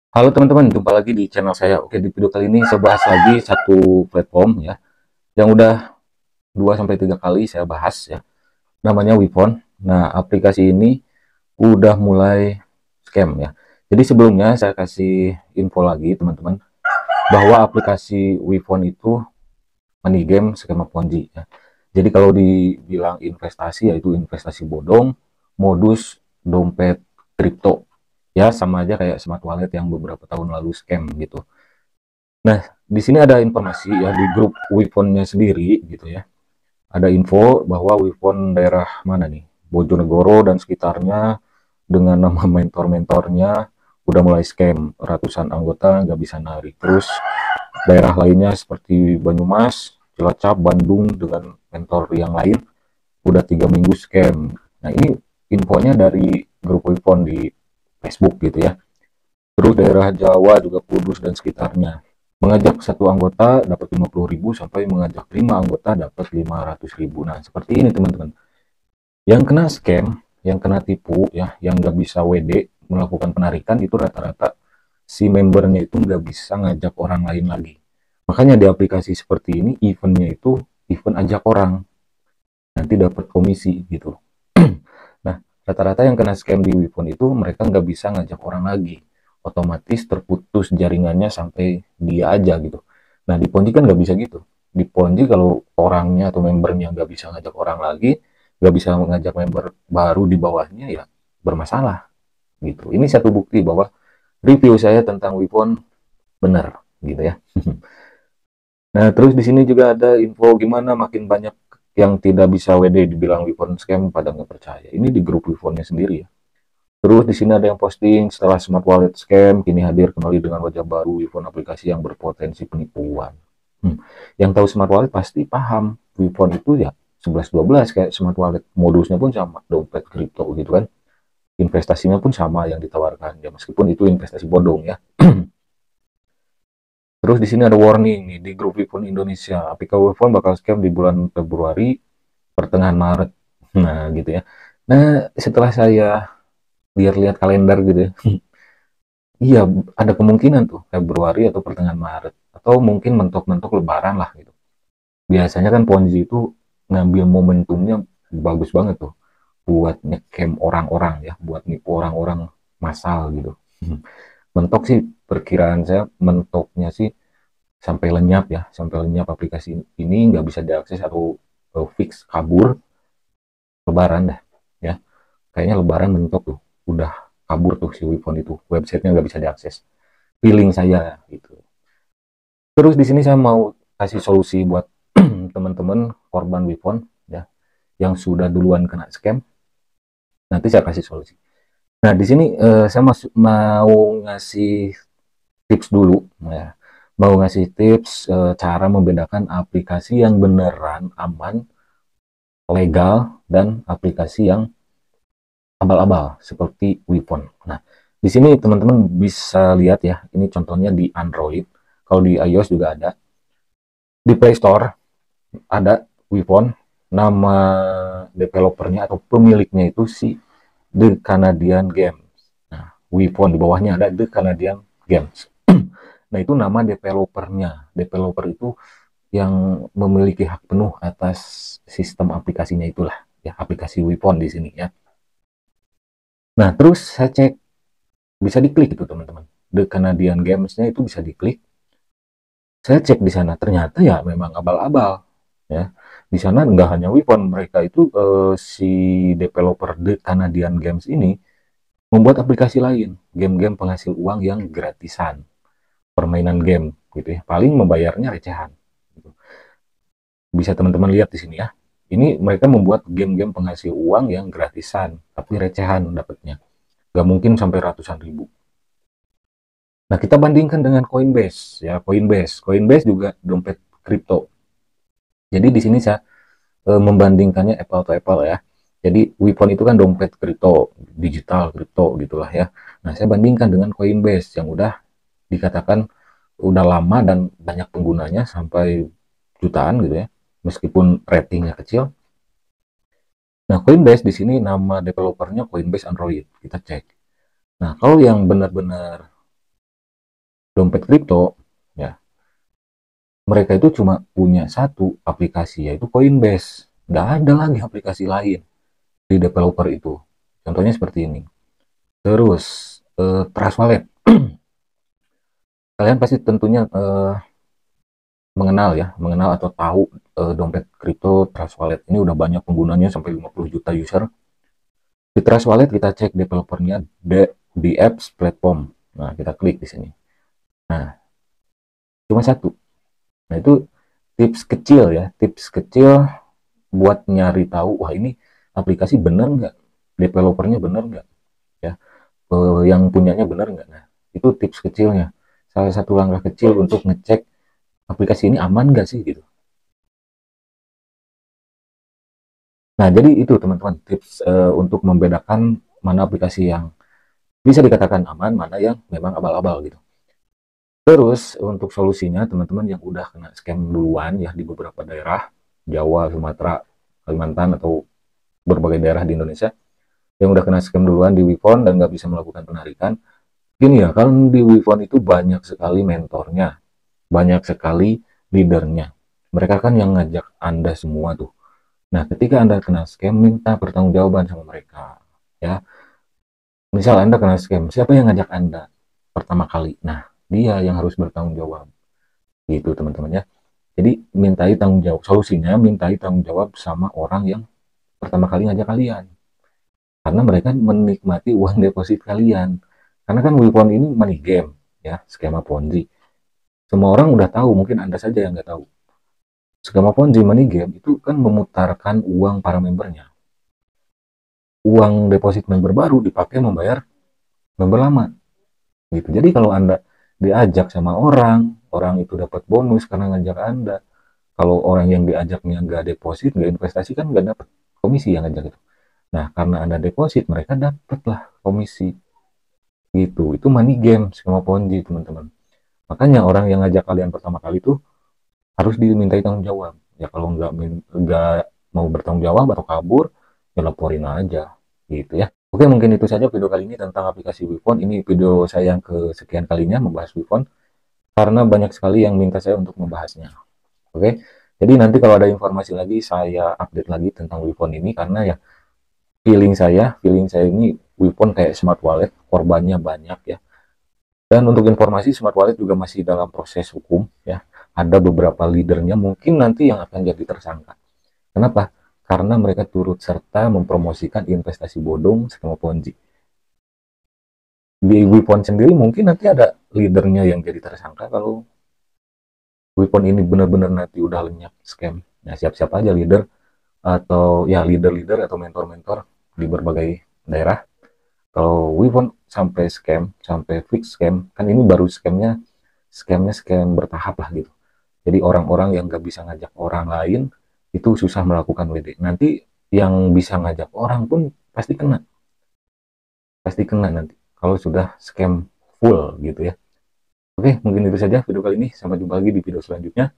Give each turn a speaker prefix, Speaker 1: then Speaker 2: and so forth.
Speaker 1: Halo teman-teman, jumpa lagi di channel saya. Oke, di video kali ini saya bahas lagi satu platform ya, yang udah 2 sampai 3 kali saya bahas ya. Namanya Wifon. Nah, aplikasi ini udah mulai scam ya. Jadi sebelumnya saya kasih info lagi teman-teman bahwa aplikasi Wifon itu money game skema Ponzi ya. Jadi kalau dibilang investasi yaitu investasi bodong, modus dompet kripto. Ya, sama aja kayak smart wallet yang beberapa tahun lalu scam gitu. Nah, di sini ada informasi ya di grup Wifon-nya sendiri gitu ya. Ada info bahwa Wifon daerah mana nih? Bojonegoro dan sekitarnya dengan nama mentor-mentornya udah mulai scam. Ratusan anggota nggak bisa narik. Terus daerah lainnya seperti Banyumas, Cilacap, Bandung dengan mentor yang lain udah 3 minggu scam. Nah, ini infonya dari grup Wifon di Facebook gitu ya. Terus daerah Jawa juga Kudus dan sekitarnya. Mengajak satu anggota dapat 50.000 sampai mengajak 5 anggota dapat 500.000. Nah, seperti ini teman-teman. Yang kena scam, yang kena tipu, ya, yang nggak bisa WD melakukan penarikan itu rata-rata si membernya itu nggak bisa ngajak orang lain lagi. Makanya di aplikasi seperti ini eventnya itu event ajak orang, nanti dapat komisi gitu. Nah, rata-rata yang kena scam di Wifon itu mereka nggak bisa ngajak orang lagi. Otomatis terputus jaringannya sampai dia aja gitu. Nah, di Ponzi kan nggak bisa gitu. Di Ponzi kalau orangnya atau membernya nggak bisa ngajak orang lagi, nggak bisa mengajak member baru di bawahnya, ya bermasalah gitu. Ini satu bukti bahwa review saya tentang Wifon benar gitu ya. Nah, terus di sini juga ada info gimana makin banyak yang tidak bisa WD dibilang Wifon scam pada nggak percaya. Ini di grup Wifonnya sendiri ya. Terus di sini ada yang posting setelah smart wallet scam kini hadir kembali dengan wajah baru Wifon aplikasi yang berpotensi penipuan. Yang tahu smart wallet pasti paham Wifon itu ya 11-12 kayak smart wallet, modusnya pun sama, dompet kripto gitu kan. Investasinya pun sama yang ditawarkan ya, meskipun itu investasi bodong ya. Terus di sini ada warning nih di grup Wifon Indonesia, APK Wifon bakal scam di bulan Februari pertengahan Maret. Nah, gitu ya. Nah, setelah saya lihat-lihat kalender gitu ya, iya, ada kemungkinan tuh Februari atau pertengahan Maret atau mungkin mentok-mentok Lebaran lah gitu. Biasanya kan Ponzi itu ngambil momentumnya bagus banget tuh buat nyecam orang-orang ya, buat nipu orang-orang massal gitu. Mentok sih perkiraan saya mentoknya sih sampai lenyap ya, sampai lenyap aplikasi ini nggak bisa diakses atau fix kabur Lebaran dah ya. Kayaknya Lebaran mentok tuh, udah kabur tuh si Wifon itu, websitenya nggak bisa diakses. Feeling saya gitu. Terus di sini saya mau kasih solusi buat teman-teman korban Wifon ya yang sudah duluan kena scam. Nanti saya kasih solusi. Nah, di sini saya mau ngasih tips dulu ya. Mau ngasih tips cara membedakan aplikasi yang beneran aman, legal dan aplikasi yang abal-abal seperti Wifon. Nah, di sini teman-teman bisa lihat ya, ini contohnya di Android. Kalau di iOS juga ada. Di Play Store ada Wifon, nama developernya atau pemiliknya itu si The Canadian Games. Nah, Wifon di bawahnya ada The Canadian Games. Nah, itu nama developernya. Developer itu yang memiliki hak penuh atas sistem aplikasinya itulah, ya, aplikasi Wifon di sini ya. Nah, terus saya cek, bisa diklik itu teman-teman. The Canadian Games-nya itu bisa diklik. Saya cek di sana, ternyata ya memang abal-abal ya. Di sana nggak hanya Wifon, mereka itu si developer The Canadian Games ini membuat aplikasi lain, game-game penghasil uang yang gratisan, permainan game gitu ya. Paling membayarnya recehan. Gitu. Bisa teman-teman lihat di sini ya. Ini mereka membuat game-game penghasil uang yang gratisan, tapi recehan dapatnya. Gak mungkin sampai ratusan ribu. Nah, kita bandingkan dengan Coinbase ya, Coinbase juga dompet kripto. Jadi di sini saya membandingkannya apple to apple ya. Jadi Wipon itu kan dompet kripto, digital kripto gitulah ya. Nah, saya bandingkan dengan Coinbase yang udah dikatakan udah lama dan banyak penggunanya sampai jutaan gitu ya. Meskipun ratingnya kecil. Nah, Coinbase di sini nama developernya Coinbase Android. Kita cek. Nah, kalau yang benar-benar dompet kripto, ya mereka itu cuma punya satu aplikasi, yaitu Coinbase. Nggak ada lagi aplikasi lain di developer itu. Contohnya seperti ini. Terus Trust Wallet. Kalian pasti tentunya mengenal atau tahu dompet kripto Trust Wallet. Ini udah banyak penggunanya, sampai 50 juta user. Di Trust Wallet kita cek developernya di apps platform. Nah, kita klik di sini. Nah, cuma satu. Nah, itu tips kecil ya, tips kecil buat nyari tahu, wah ini aplikasi bener nggak, developernya bener nggak, ya, yang punyanya bener nggak. Nah, itu tips kecilnya, salah satu langkah kecil untuk ngecek aplikasi ini aman nggak sih gitu. Nah, jadi itu teman-teman tips untuk membedakan mana aplikasi yang bisa dikatakan aman, mana yang memang abal-abal gitu. Terus untuk solusinya, teman-teman yang udah kena scam duluan ya di beberapa daerah, Jawa, Sumatera, Kalimantan, atau berbagai daerah di Indonesia, yang udah kena scam duluan di Wifon dan nggak bisa melakukan penarikan, gini ya, kan di Wifon itu banyak sekali mentornya, banyak sekali leadernya. Mereka kan yang ngajak Anda semua tuh. Nah, ketika Anda kena scam, minta pertanggungjawaban sama mereka. Ya, misal Anda kena scam, siapa yang ngajak Anda pertama kali? Nah, dia yang harus bertanggung jawab. Gitu, teman-teman ya. Jadi, mintai tanggung jawab. Solusinya, mintai tanggung jawab sama orang yang pertama kali ngajak kalian. Karena mereka menikmati uang deposit kalian. Karena kan Wipon ini money game, ya, skema Ponzi. Semua orang udah tahu, mungkin Anda saja yang nggak tahu. Skema Ponzi money game itu kan memutarkan uang para membernya. Uang deposit member baru dipakai membayar member lama. Gitu. Jadi kalau Anda diajak sama orang, orang itu dapat bonus karena ngajak Anda. Kalau orang yang diajaknya nggak deposit, nggak investasi, kan nggak dapat komisi yang ngajak itu. Nah, karena Anda deposit, mereka dapatlah komisi. Gitu. Itu money game, skema Ponzi, teman-teman. Makanya orang yang ngajak kalian pertama kali itu harus dimintai tanggung jawab. Ya kalau nggak mau bertanggung jawab atau kabur, ya laporin aja. Gitu ya. Oke, mungkin itu saja video kali ini tentang aplikasi Wifon. Ini video saya yang kesekian kalinya membahas Wifon, karena banyak sekali yang minta saya untuk membahasnya. Oke, jadi nanti kalau ada informasi lagi, saya update lagi tentang Wifon ini, karena ya feeling saya ini Wifon kayak smart wallet, korbannya banyak ya. Dan untuk informasi, smart wallet juga masih dalam proses hukum ya. Ada beberapa leadernya mungkin nanti yang akan jadi tersangka. Kenapa? Karena mereka turut serta mempromosikan investasi bodong skema Ponzi. Di Wipon sendiri mungkin nanti ada leadernya yang jadi tersangka kalau Wipon ini benar-benar nanti udah lenyap scam. Nah, siap-siap aja leader atau ya leader-leader atau mentor-mentor di berbagai daerah. Kalau Wipon sampai scam, sampai fix scam, kan ini baru scamnya scam bertahap lah gitu. Jadi orang-orang yang gak bisa ngajak orang lain itu susah melakukan WD. Nanti yang bisa ngajak orang pun pasti kena nanti kalau sudah scam full gitu ya. Oke, mungkin itu saja video kali ini. Sampai jumpa lagi di video selanjutnya.